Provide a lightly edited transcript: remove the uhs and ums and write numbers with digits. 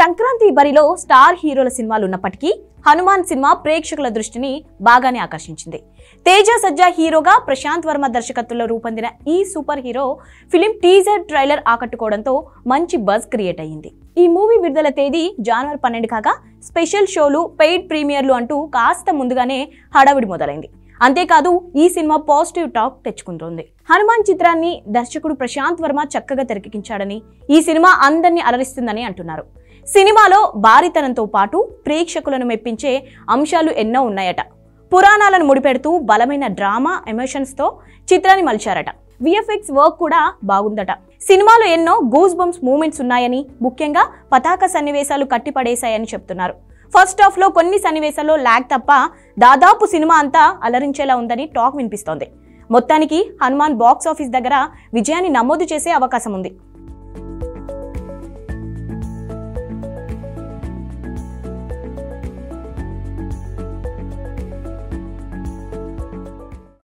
సంక్రాంతి బరిలో స్టార్ హీరోల సినిమాలు ఉన్నప్పటికీ హనుమాన్ సినిమా ప్రేక్షకుల దృష్టిని బాగానే ఆకర్షించింది. తేజ సజ్జా హీరోగా ప్రశాంత్ వర్మ దర్శకత్వంలో రూపొందిన ఈ super hero film teaser trailer ఆకట్టుకోవడంతో మంచి బజ్ క్రియేట్ అయ్యింది. ఈ మూవీ విడుదల తేదీ జనవరి 12 కాగా స్పెషల్ షోలు, పెయిడ్ ప్రీమియర్లు అంటూ కాస్త ముందుగానే హడావిడి మొదలైంది. అంతేకాదు ఈ సినిమా పాజిటివ్ టాక్ తెచ్చుకుంటోంది. హనుమాన్ చిత్రాన్ని దర్శకుడు ప్రశాంత్ వర్మ చక్కగా తెరకెక్కించాడని, ఈ సినిమా అందరినీ అలరిస్తుందని అంటున్నారు. సినిమాలో భారీతనంతో పాటు ప్రేక్షకులను మెప్పించే అంశాలు ఎన్నో ఉన్నాయట. పురాణాలను ముడిపెడుతూ బలమైన డ్రామా ఎమోషన్స్తో చిత్రాన్ని మలిచారట. విఎఫ్ఎక్స్ వర్క్ కూడా బాగుందట. సినిమాలో ఎన్నో గూస్ బంప్స్ మూమెంట్స్ ఉన్నాయని, ముఖ్యంగా పతాక సన్నివేశాలు కట్టిపడేశాయని చెప్తున్నారు. ఫస్ట్ హాఫ్ లో కొన్ని సన్నివేశాల్లో లాగ్ తప్ప దాదాపు సినిమా అంతా అలరించేలా ఉందని టాక్ వినిపిస్తోంది. మొత్తానికి హనుమాన్ బాక్స్ ఆఫీస్ దగ్గర విజయాన్ని నమోదు చేసే అవకాశం ఉంది.